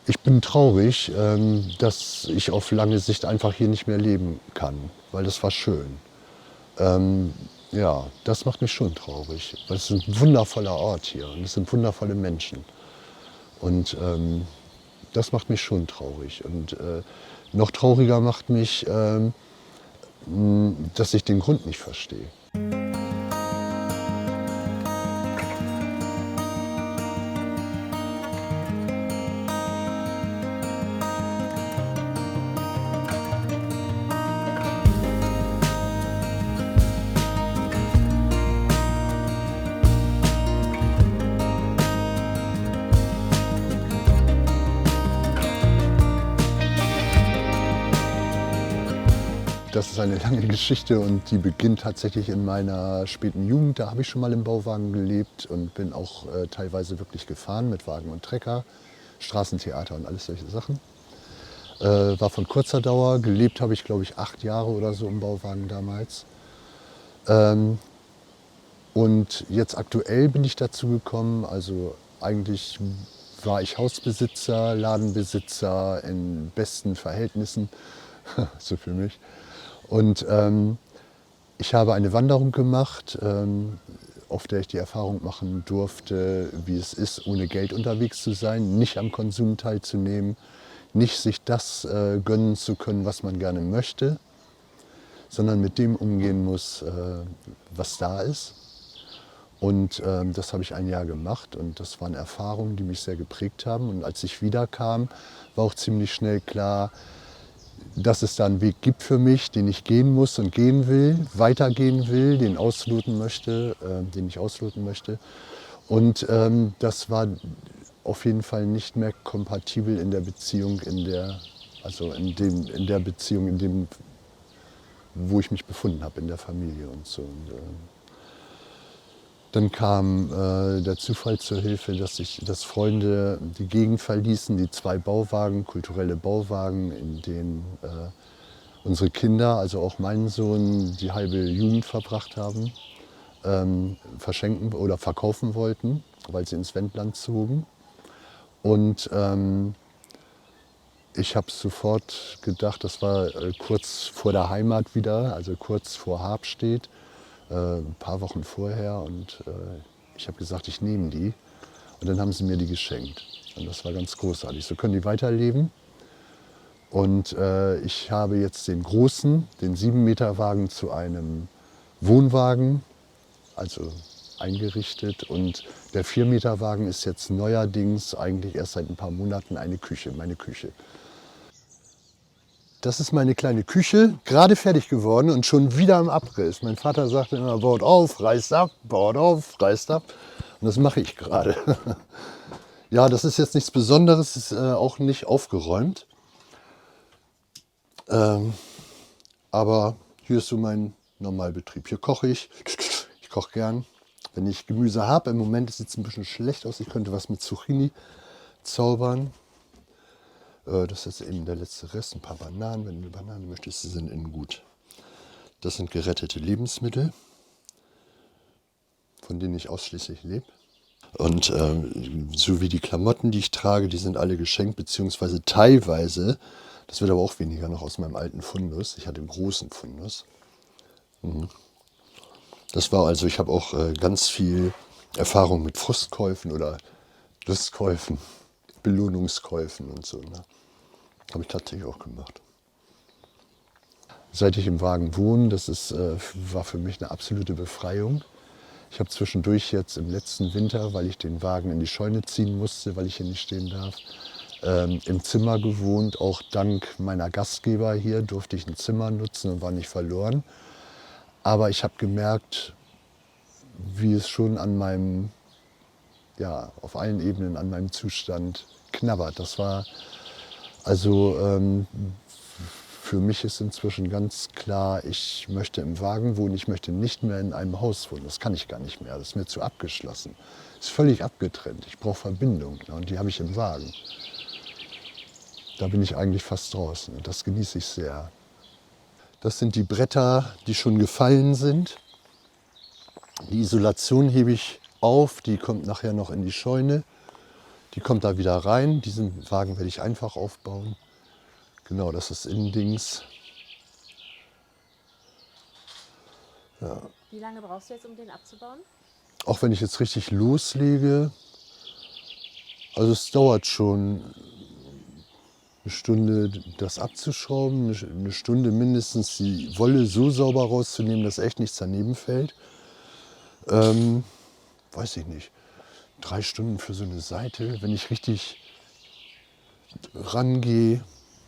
Ich bin traurig, dass ich auf lange Sicht einfach hier nicht mehr leben kann, weil das war schön. Ähm, ja, das macht mich schon traurig, weil es ist ein wundervoller Ort hier und es sind wundervolle Menschen. Und das macht mich schon traurig. Und noch trauriger macht mich, dass ich den Grund nicht verstehe. Das ist eine lange Geschichte und die beginnt tatsächlich in meiner späten Jugend. Da habe ich schon mal im Bauwagen gelebt und bin auch teilweise wirklich gefahren mit Wagen und Trecker, Straßentheater und alles solche Sachen. War von kurzer Dauer. Gelebt habe ich, glaube ich, 8 Jahre oder so im Bauwagen damals. Und jetzt aktuell bin ich dazu gekommen, also eigentlich war ich Hausbesitzer, Ladenbesitzer in besten Verhältnissen, so für mich. Und ich habe eine Wanderung gemacht, auf der ich die Erfahrung machen durfte, wie es ist, ohne Geld unterwegs zu sein, nicht am Konsum teilzunehmen, nicht sich das gönnen zu können, was man gerne möchte, sondern mit dem umgehen muss, was da ist. Und das habe ich ein Jahr gemacht und das waren Erfahrungen, die mich sehr geprägt haben. Und als ich wiederkam, war auch ziemlich schnell klar, dass es da einen Weg gibt für mich, den ich gehen muss und gehen will, weitergehen will, den ich ausloten möchte. Und das war auf jeden Fall nicht mehr kompatibel in der Beziehung, in der Beziehung, wo ich mich befunden habe, in der Familie und so. Und, dann kam der Zufall zur Hilfe, dass Freunde die Gegend verließen, die 2 Bauwagen, kulturelle Bauwagen, in denen unsere Kinder, also auch mein Sohn, die halbe Jugend verbracht haben, verschenken oder verkaufen wollten, weil sie ins Wendland zogen. Und ich habe sofort gedacht, das war kurz vor der Heimat wieder, also kurz vor Habstedt, ein paar Wochen vorher. Und ich habe gesagt, ich nehme die. Und dann haben sie mir die geschenkt. Und das war ganz großartig. So können die weiterleben. Und ich habe jetzt den großen, den 7-Meter-Wagen zu einem Wohnwagen, also eingerichtet. Und der 4-Meter-Wagen ist jetzt neuerdings, eigentlich erst seit ein paar Monaten, eine Küche, meine Küche. Das ist meine kleine Küche, gerade fertig geworden und schon wieder im Abriss. Mein Vater sagte immer, baut auf, reißt ab, baut auf, reißt ab. Und das mache ich gerade. Ja, das ist jetzt nichts Besonderes, ist auch nicht aufgeräumt. Aber hier ist so mein Normalbetrieb. Hier koche ich. Ich koche gern, wenn ich Gemüse habe. Im Moment sieht es ein bisschen schlecht aus. Ich könnte was mit Zucchini zaubern. Das ist eben der letzte Rest. Ein paar Bananen. Wenn du eine Banane möchtest, die sind innen gut. Das sind gerettete Lebensmittel, von denen ich ausschließlich lebe. Und so wie die Klamotten, die ich trage, die sind alle geschenkt, beziehungsweise teilweise, das wird aber auch weniger noch aus meinem alten Fundus. Ich hatte einen großen Fundus. Das war also, ich habe auch ganz viel Erfahrung mit Frustkäufen oder Lustkäufen, Belohnungskäufen und so. Ne? Habe ich tatsächlich auch gemacht. Seit ich im Wagen wohne, war für mich eine absolute Befreiung. Ich habe zwischendurch jetzt im letzten Winter, weil ich den Wagen in die Scheune ziehen musste, weil ich hier nicht stehen darf, im Zimmer gewohnt. Auch dank meiner Gastgeber hier durfte ich ein Zimmer nutzen und war nicht verloren. Aber ich habe gemerkt, wie es schon an meinem, ja, auf allen Ebenen an meinem Zustand knabbert. Das war, also für mich ist inzwischen ganz klar, ich möchte im Wagen wohnen, ich möchte nicht mehr in einem Haus wohnen. Das kann ich gar nicht mehr, das ist mir zu abgeschlossen. Das ist völlig abgetrennt, ich brauche Verbindung, ne? Und die habe ich im Wagen. Da bin ich eigentlich fast draußen und das genieße ich sehr. Das sind die Bretter, die schon gefallen sind. Die Isolation hebe ich auf, die kommt nachher noch in die Scheune. Die kommt da wieder rein. Diesen Wagen werde ich einfach aufbauen. Genau, das ist Innendings. Wie lange brauchst du jetzt, um den abzubauen? Auch wenn ich jetzt richtig loslege, also es dauert schon eine Stunde, das abzuschrauben, eine Stunde mindestens die Wolle so sauber rauszunehmen, dass echt nichts daneben fällt. Weiß ich nicht. 3 Stunden für so eine Seite, wenn ich richtig rangehe,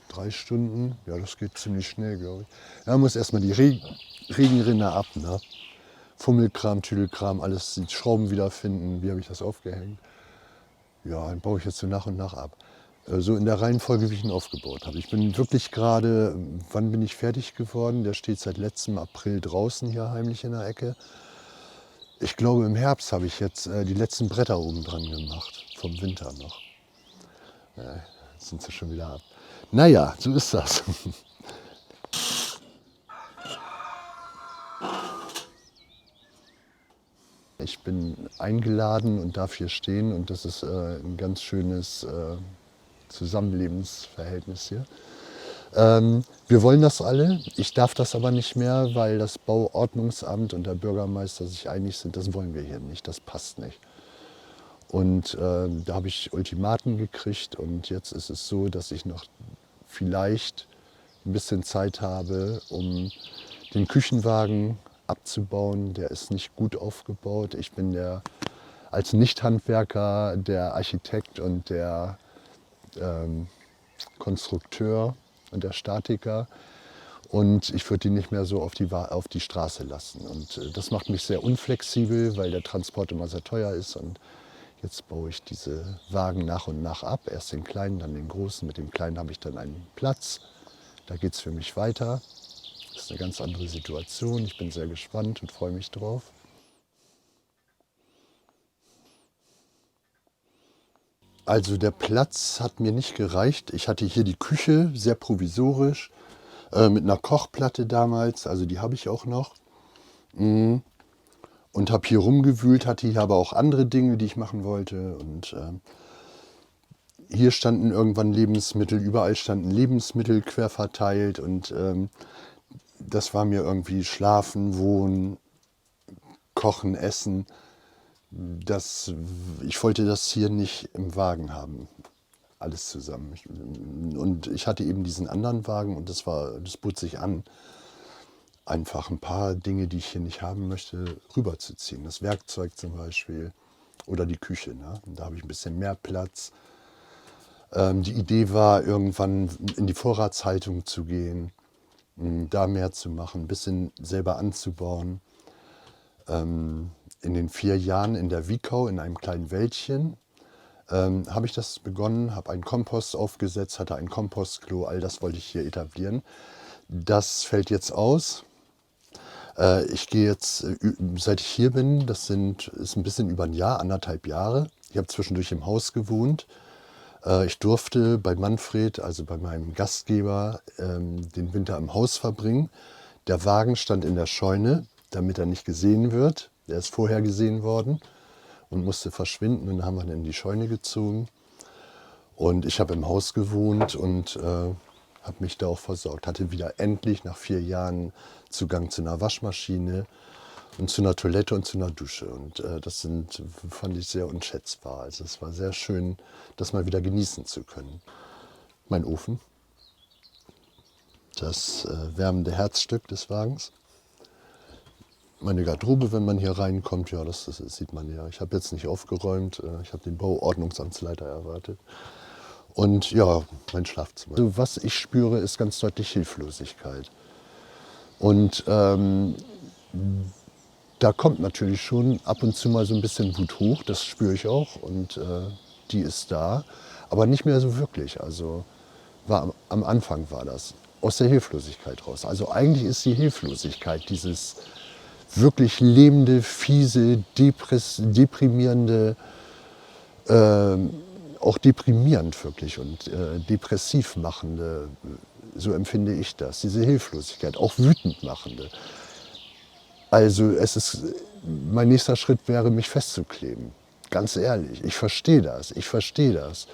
3 Stunden, ja, das geht ziemlich schnell, glaube ich. Da muss erstmal die Regenrinne ab, ne? Fummelkram, Tüdelkram, alles, die Schrauben wiederfinden. Wie habe ich das aufgehängt? Ja, dann baue ich jetzt so nach und nach ab. So in der Reihenfolge, wie ich ihn aufgebaut habe. Ich bin wirklich gerade, wann bin ich fertig geworden? Der steht seit letztem April draußen hier heimlich in der Ecke. Ich glaube, im Herbst habe ich jetzt die letzten Bretter oben dran gemacht. Vom Winter noch. Jetzt sind sie schon wieder ab. Naja, so ist das. Ich bin eingeladen und darf hier stehen und das ist ein ganz schönes Zusammenlebensverhältnis hier. Wir wollen das alle. Ich darf das aber nicht mehr, weil das Bauordnungsamt und der Bürgermeister sich einig sind, das wollen wir hier nicht, das passt nicht. Und da habe ich Ultimaten gekriegt und jetzt ist es so, dass ich noch vielleicht ein bisschen Zeit habe, um den Küchenwagen abzubauen. Der ist nicht gut aufgebaut. Ich bin als Nichthandwerker der Architekt und der Konstrukteur und der Statiker. Und ich würde ihn nicht mehr so auf die Straße lassen. Und das macht mich sehr unflexibel, weil der Transport immer sehr teuer ist. Und jetzt baue ich diese Wagen nach und nach ab. Erst den kleinen, dann den großen. Mit dem kleinen habe ich dann einen Platz. Da geht es für mich weiter. Das ist eine ganz andere Situation. Ich bin sehr gespannt und freue mich drauf. Also der Platz hat mir nicht gereicht. Ich hatte hier die Küche, sehr provisorisch, mit einer Kochplatte damals. Also die habe ich auch noch. Und habe hier rumgewühlt, hatte hier aber auch andere Dinge, die ich machen wollte. Und hier standen irgendwann Lebensmittel, überall standen Lebensmittel quer verteilt. Und das war mir irgendwie Schlafen, Wohnen, Kochen, Essen. Ich wollte das hier nicht im Wagen haben, alles zusammen. Und ich hatte eben diesen anderen Wagen und das bot sich an, einfach ein paar Dinge, die ich hier nicht haben möchte, rüberzuziehen. Das Werkzeug zum Beispiel oder die Küche. Ne? Und da habe ich ein bisschen mehr Platz. Die Idee war, irgendwann in die Vorratshaltung zu gehen, da mehr zu machen, ein bisschen selber anzubauen. In den 4 Jahren in der Wiekau, in einem kleinen Wäldchen, habe ich das begonnen, habe einen Kompost aufgesetzt, hatte ein Kompostklo, all das wollte ich hier etablieren. Das fällt jetzt aus. Ich gehe jetzt, seit ich hier bin, ist ein bisschen über ein Jahr, 1,5 Jahre. Ich habe zwischendurch im Haus gewohnt. Ich durfte bei Manfred, also bei meinem Gastgeber, den Winter im Haus verbringen. Der Wagen stand in der Scheune, damit er nicht gesehen wird. Der ist vorher gesehen worden und musste verschwinden. Und dann haben wir ihn in die Scheune gezogen. Und ich habe im Haus gewohnt und habe mich da auch versorgt. Hatte wieder endlich nach 4 Jahren Zugang zu einer Waschmaschine und zu einer Toilette und zu einer Dusche. Und fand ich sehr unschätzbar. Also es war sehr schön, das mal wieder genießen zu können. Mein Ofen, das wärmende Herzstück des Wagens. Meine Garderobe, wenn man hier reinkommt, ja, das sieht man ja. Ich habe jetzt nicht aufgeräumt, ich habe den Bauordnungsamtsleiter erwartet. Und ja, mein Schlafzimmer. Also was ich spüre, ist ganz deutlich Hilflosigkeit. Und da kommt natürlich schon ab und zu mal so ein bisschen Wut hoch, das spüre ich auch und die ist da, aber nicht mehr so wirklich. Also am Anfang war das aus der Hilflosigkeit raus. Also eigentlich ist die Hilflosigkeit dieses wirklich lebende, fiese, deprimierende, auch deprimierend wirklich und depressiv machende, so empfinde ich das, diese Hilflosigkeit, auch wütend machende. Also mein nächster Schritt wäre, mich festzukleben. Ganz ehrlich, ich verstehe das. Ich verstehe das,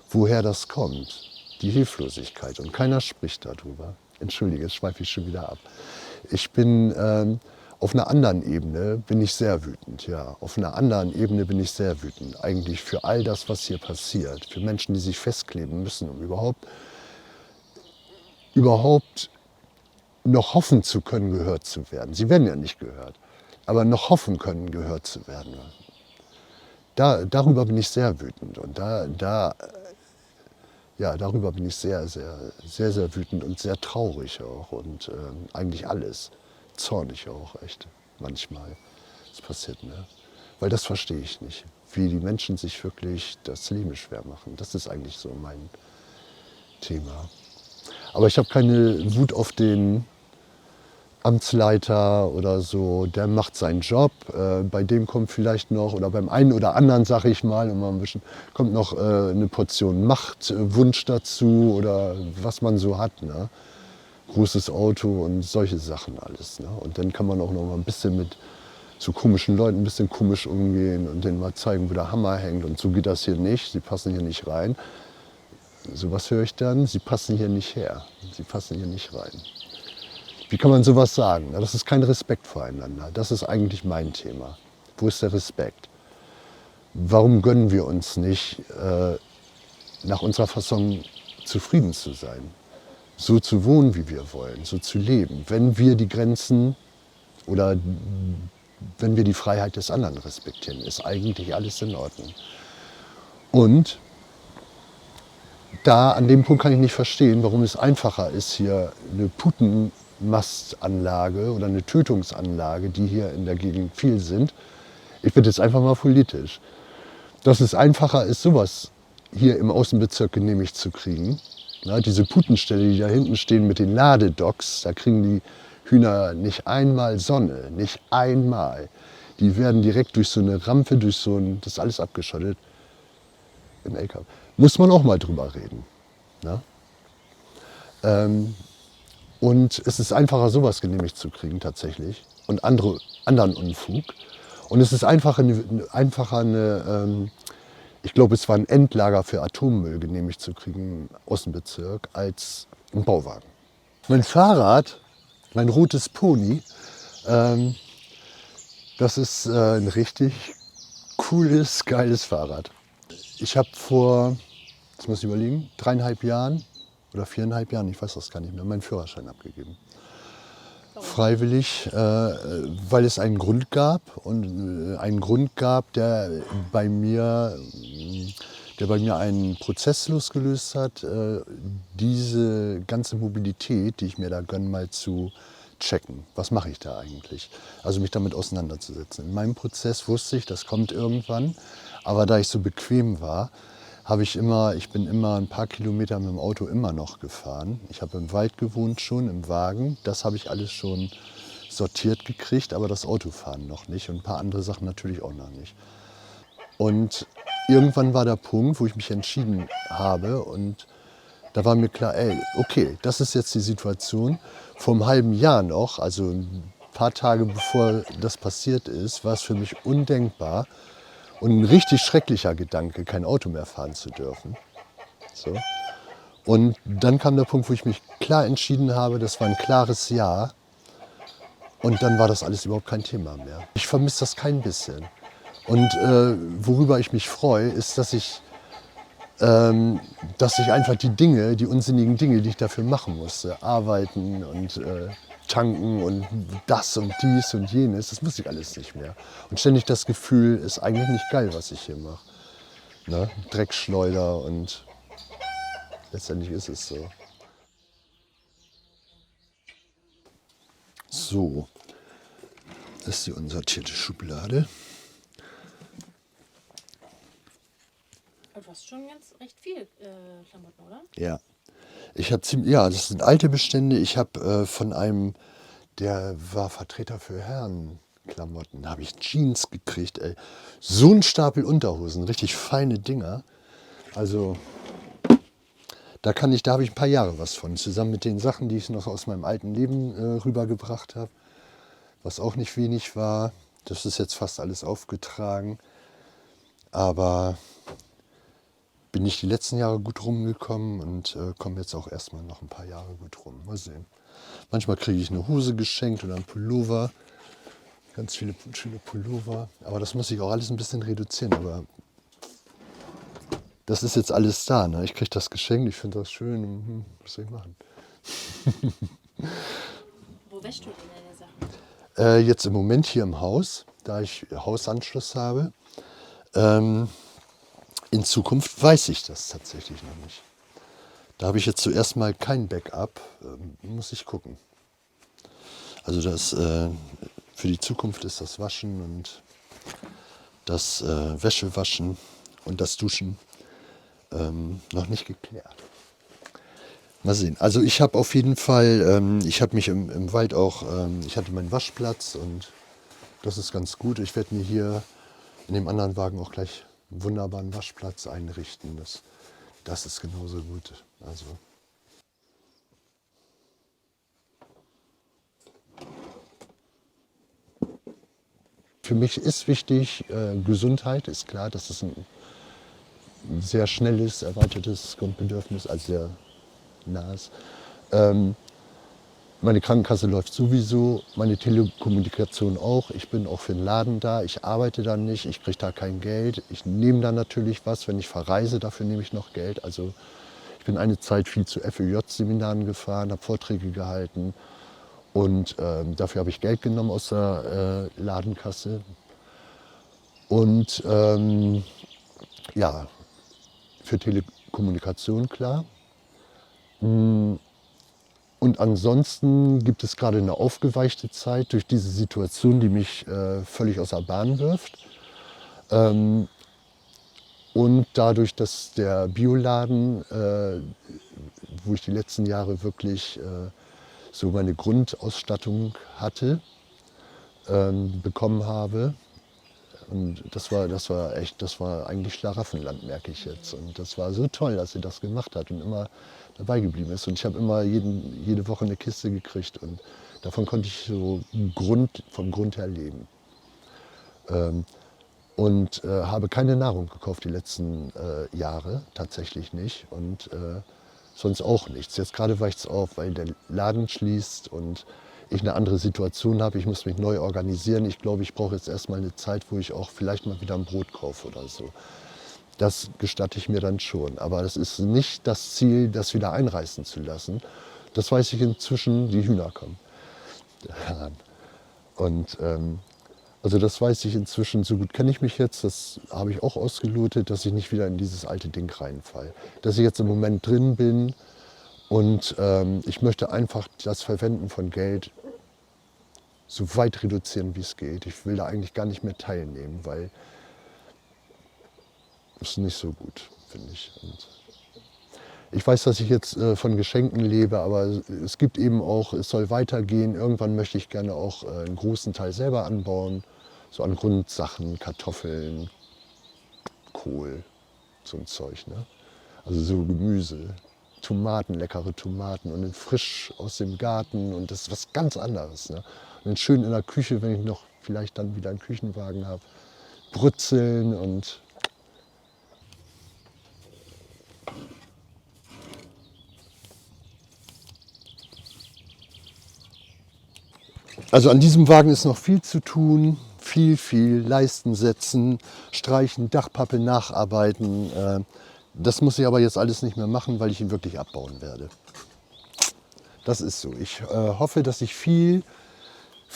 woher das kommt. Die Hilflosigkeit. Und keiner spricht darüber. Entschuldige, jetzt schweife ich schon wieder ab. Ich bin auf einer anderen Ebene bin ich sehr wütend. Ja, auf einer anderen Ebene bin ich sehr wütend. Eigentlich für all das, was hier passiert. Für Menschen, die sich festkleben müssen, um überhaupt noch hoffen zu können, gehört zu werden. Sie werden ja nicht gehört, aber noch hoffen können, gehört zu werden. Darüber bin ich sehr wütend und darüber bin ich sehr, sehr, sehr, sehr wütend und sehr traurig auch und eigentlich alles. Zornig auch, echt, manchmal. Das passiert mir. Weil das verstehe ich nicht, wie die Menschen sich wirklich das Leben schwer machen. Das ist eigentlich so mein Thema. Aber ich habe keine Wut auf den Amtsleiter oder so, der macht seinen Job. Bei dem kommt vielleicht noch, oder beim einen oder anderen, sage ich mal, und mal ein bisschen, kommt noch eine Portion Machtwunsch dazu oder was man so hat. Ne? Großes Auto und solche Sachen alles. Ne? Und dann kann man auch noch mal ein bisschen mit so komischen Leuten ein bisschen komisch umgehen und denen mal zeigen, wo der Hammer hängt. Und so geht das hier nicht, sie passen hier nicht rein. So was höre ich dann, sie passen hier nicht her, sie passen hier nicht rein. Wie kann man sowas sagen? Das ist kein Respekt voreinander. Das ist eigentlich mein Thema. Wo ist der Respekt? Warum gönnen wir uns nicht, nach unserer Fassung zufrieden zu sein? So zu wohnen, wie wir wollen, so zu leben. Wenn wir die Grenzen oder wenn wir die Freiheit des anderen respektieren, ist eigentlich alles in Ordnung. Und an dem Punkt kann ich nicht verstehen, warum es einfacher ist, hier eine Putenmastanlage oder eine Tötungsanlage, die hier in der Gegend viel sind. Ich bin jetzt einfach mal politisch. Dass es einfacher ist, sowas hier im Außenbezirk genehmigt zu kriegen. Na, diese Putenställe, die da hinten stehen mit den Ladedocks, da kriegen die Hühner nicht einmal Sonne, nicht einmal. Die werden direkt durch so eine Rampe, das ist alles abgeschottet, im LKW. Muss man auch mal drüber reden. Ne? Und es ist einfacher, sowas genehmigt zu kriegen tatsächlich und anderen Unfug. Und es ist einfacher, ich glaube, es war ein Endlager für Atommüll genehmigt zu kriegen im Außenbezirk als ein Bauwagen. Mein Fahrrad, mein rotes Pony, das ist ein richtig cooles, geiles Fahrrad. Ich habe vor, jetzt muss ich überlegen, 3,5 Jahren oder 4,5 Jahren, ich weiß das gar nicht mehr, meinen Führerschein abgegeben. Freiwillig, weil es einen Grund gab und einen Grund gab, der bei mir einen Prozess losgelöst hat, diese ganze Mobilität, die ich mir da gönne, mal zu checken. Was mache ich da eigentlich? Also mich damit auseinanderzusetzen. In meinem Prozess wusste ich, das kommt irgendwann, aber da ich so bequem war, ich bin immer ein paar Kilometer mit dem Auto immer noch gefahren. Ich habe im Wald gewohnt schon, im Wagen. Das habe ich alles schon sortiert gekriegt, aber das Autofahren noch nicht und ein paar andere Sachen natürlich auch noch nicht. Und irgendwann war der Punkt, wo ich mich entschieden habe und da war mir klar, okay, das ist jetzt die Situation. Vor einem halben Jahr noch, also ein paar Tage bevor das passiert ist, war es für mich undenkbar, und ein richtig schrecklicher Gedanke, kein Auto mehr fahren zu dürfen. So. Und dann kam der Punkt, wo ich mich klar entschieden habe, das war ein klares Ja. Und dann war das alles überhaupt kein Thema mehr. Ich vermisse das kein bisschen. Und worüber ich mich freue, ist, dass ich einfach die unsinnigen Dinge, die ich dafür machen musste, arbeiten und tanken und das und dies und jenes, das muss ich alles nicht mehr. Und ständig das Gefühl, ist eigentlich nicht geil, was ich hier mache. Ne? Dreckschleuder und letztendlich ist es so. So, das ist die unsortierte Schublade. Du hast schon recht viel Klamotten, oder? Ja. Das sind alte Bestände. Ich habe von einem, der war Vertreter für Herrenklamotten, habe ich Jeans gekriegt. Ey. So ein Stapel Unterhosen, richtig feine Dinger. Also da habe ich ein paar Jahre was von, zusammen mit den Sachen, die ich noch aus meinem alten Leben rübergebracht habe, was auch nicht wenig war. Das ist jetzt fast alles aufgetragen. Aber bin ich die letzten Jahre gut rumgekommen und komme jetzt auch erstmal noch ein paar Jahre gut rum. Mal sehen. Manchmal kriege ich eine Hose geschenkt oder einen Pullover. Ganz viele schöne Pullover. Aber das muss ich auch alles ein bisschen reduzieren. Aber das ist jetzt alles da. Ne? Ich kriege das geschenkt, ich finde das schön. Was soll ich machen? Wo wäschst du denn deine Sachen? Jetzt im Moment hier im Haus, da ich Hausanschluss habe. In Zukunft weiß ich das tatsächlich noch nicht. Da habe ich jetzt zuerst mal kein Backup. Muss ich gucken. Also das, für die Zukunft ist das Waschen und das Wäschewaschen und das Duschen noch nicht geklärt. Mal sehen. Also ich habe auf jeden Fall, ich habe mich im Wald auch, ich hatte meinen Waschplatz und das ist ganz gut. Ich werde mir hier in dem anderen Wagen auch gleich einen wunderbaren Waschplatz einrichten. Das ist genauso gut. Also für mich ist wichtig, Gesundheit ist klar, das ist ein sehr schnelles, erweitertes Grundbedürfnis, also sehr nahes. Meine Krankenkasse läuft sowieso, meine Telekommunikation auch. Ich bin auch für den Laden da, ich arbeite da nicht, ich kriege da kein Geld. Ich nehme da natürlich was, wenn ich verreise, dafür nehme ich noch Geld. Also ich bin eine Zeit viel zu FÖJ-Seminaren gefahren, habe Vorträge gehalten und dafür habe ich Geld genommen aus der Ladenkasse. Und ja, für Telekommunikation klar. Und ansonsten gibt es gerade eine aufgeweichte Zeit durch diese Situation, die mich völlig aus der Bahn wirft. Und dadurch, dass der Bioladen, wo ich die letzten Jahre wirklich so meine Grundausstattung hatte, bekommen habe. Und das war eigentlich Schlaraffenland, merke ich jetzt. Und das war so toll, dass sie das gemacht hat und immer dabei geblieben ist. Und ich habe immer jede Woche eine Kiste gekriegt und davon konnte ich so vom Grund her leben. Und habe keine Nahrung gekauft die letzten Jahre, tatsächlich nicht. Und sonst auch nichts. Jetzt gerade weicht es auf, weil der Laden schließt und ich eine andere Situation habe. Ich muss mich neu organisieren. Ich glaube, ich brauche jetzt erstmal eine Zeit, wo ich auch vielleicht mal wieder ein Brot kaufe oder so. Das gestatte ich mir dann schon. Aber das ist nicht das Ziel, das wieder einreißen zu lassen. Das weiß ich inzwischen, die Hühner kommen. Und also das weiß ich inzwischen, so gut kenne ich mich jetzt, das habe ich auch ausgelotet, dass ich nicht wieder in dieses alte Ding reinfalle. Dass ich jetzt im Moment drin bin und ich möchte einfach das Verwenden von Geld so weit reduzieren, wie es geht. Ich will da eigentlich gar nicht mehr teilnehmen, weil das ist nicht so gut, finde ich. Und ich weiß, dass ich jetzt von Geschenken lebe, aber es gibt eben auch, es soll weitergehen. Irgendwann möchte ich gerne auch einen großen Teil selber anbauen. So an Grundsachen, Kartoffeln, Kohl, so ein Zeug. Ne? Also so Gemüse, Tomaten, leckere Tomaten und dann frisch aus dem Garten und das ist was ganz anderes. Ne? Und dann schön in der Küche, wenn ich noch vielleicht dann wieder einen Küchenwagen habe, brutzeln und also an diesem Wagen ist noch viel zu tun, viel, Leisten setzen, streichen, Dachpappe nacharbeiten. Das muss ich aber jetzt alles nicht mehr machen, weil ich ihn wirklich abbauen werde. Das ist so. Ich hoffe, dass ich viel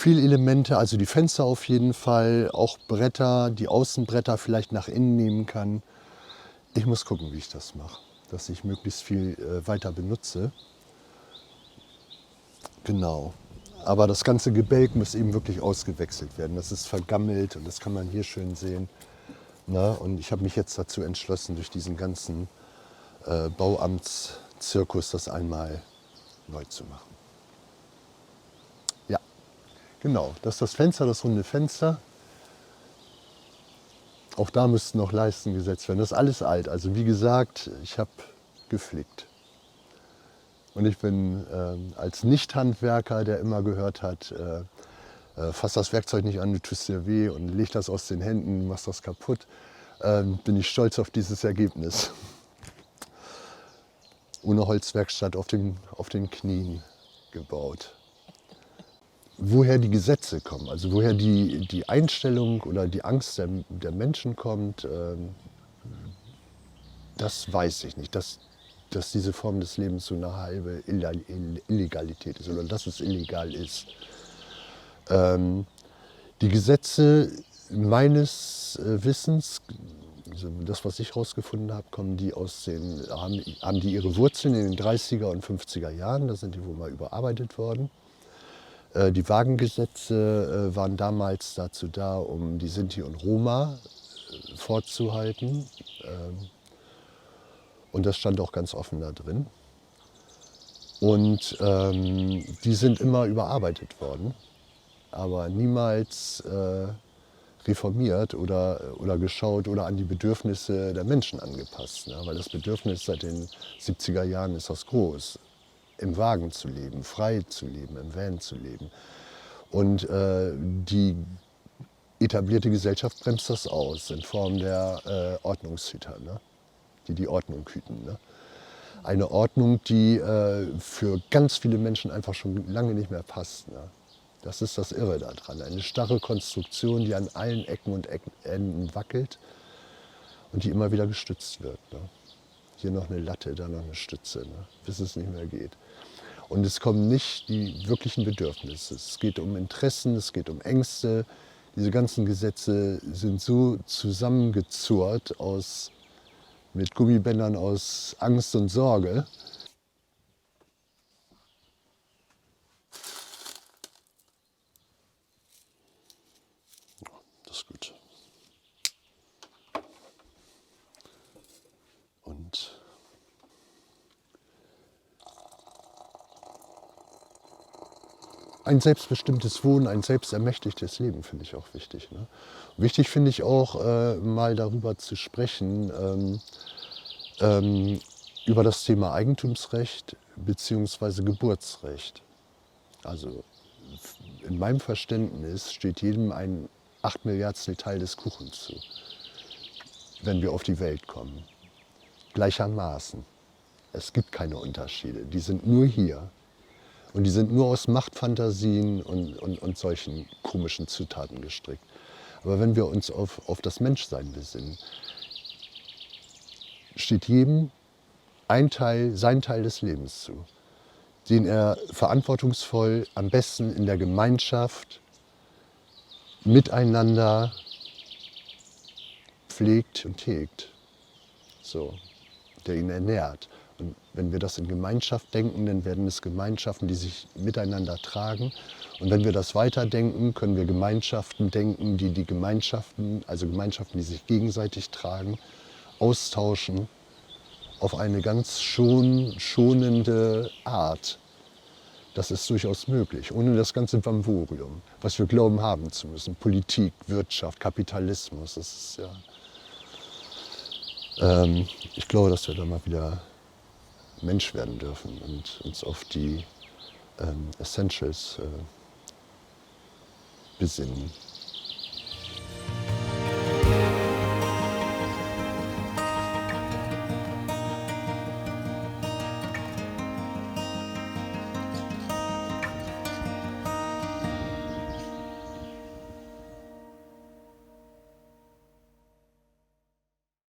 Elemente, also die Fenster auf jeden Fall, auch Bretter, die Außenbretter vielleicht nach innen nehmen kann. Ich muss gucken, wie ich das mache, dass ich möglichst viel weiter benutze. Genau. Aber das ganze Gebälk muss eben wirklich ausgewechselt werden. Das ist vergammelt und das kann man hier schön sehen. Na, und ich habe mich jetzt dazu entschlossen, durch diesen ganzen Bauamtszirkus das einmal neu zu machen. Ja, genau. Das ist das Fenster, das runde Fenster. Auch da müssten noch Leisten gesetzt werden. Das ist alles alt. Also wie gesagt, ich habe geflickt. Und ich bin als Nicht-Handwerker, der immer gehört hat, fass das Werkzeug nicht an, du tust dir weh und leg das aus den Händen, machst das kaputt. bin ich stolz auf dieses Ergebnis. Ohne Holzwerkstatt auf den Knien gebaut. Woher die Gesetze kommen, also woher die Einstellung oder die Angst der Menschen kommt, das weiß ich nicht. Dass diese Form des Lebens so eine halbe Illegalität ist oder dass es illegal ist. Die Gesetze meines Wissens, also das, was ich herausgefunden habe, haben die ihre Wurzeln in den 30er und 50er Jahren, da sind die wohl mal überarbeitet worden. Die Wagengesetze waren damals dazu da, um die Sinti und Roma fortzuhalten. Und das stand auch ganz offen da drin. Und die sind immer überarbeitet worden, aber niemals reformiert oder geschaut oder an die Bedürfnisse der Menschen angepasst. Ne? Weil das Bedürfnis seit den 70er Jahren ist das groß, im Wagen zu leben, frei zu leben, im Van zu leben. Und die etablierte Gesellschaft bremst das aus in Form der Ordnungshüter, ne? Die Ordnung hüten. Ne? Eine Ordnung, die für ganz viele Menschen einfach schon lange nicht mehr passt. Ne? Das ist das Irre daran. Eine starre Konstruktion, die an allen Ecken und Enden wackelt und die immer wieder gestützt wird. Ne? Hier noch eine Latte, da noch eine Stütze, ne? Bis es nicht mehr geht. Und es kommen nicht die wirklichen Bedürfnisse. Es geht um Interessen, es geht um Ängste. Diese ganzen Gesetze sind so zusammengezurrt mit Gummibändern aus Angst und Sorge. Das ist gut. Und ein selbstbestimmtes Wohnen, ein selbstermächtigtes Leben finde ich auch wichtig. Ne? Wichtig finde ich auch, mal darüber zu sprechen, über das Thema Eigentumsrecht bzw. Geburtsrecht. Also in meinem Verständnis steht jedem ein 8 Milliardstel Teil des Kuchens zu, wenn wir auf die Welt kommen. Gleichermaßen. Es gibt keine Unterschiede. Die sind nur hier. Und die sind nur aus Machtfantasien und solchen komischen Zutaten gestrickt. Aber wenn wir uns auf das Menschsein besinnen, steht jedem sein Teil des Lebens zu, den er verantwortungsvoll am besten in der Gemeinschaft miteinander pflegt und hegt, so, der ihn ernährt. Und wenn wir das in Gemeinschaft denken, dann werden es Gemeinschaften, die sich miteinander tragen. Und wenn wir das weiterdenken, können wir Gemeinschaften denken, die Gemeinschaften, also Gemeinschaften, die sich gegenseitig tragen, austauschen auf eine ganz schonende Art. Das ist durchaus möglich, ohne das ganze Vamborium, was wir glauben haben zu müssen. Politik, Wirtschaft, Kapitalismus, das ist ja... ich glaube, dass wir da mal wieder Mensch werden dürfen und uns auf die Essentials besinnen.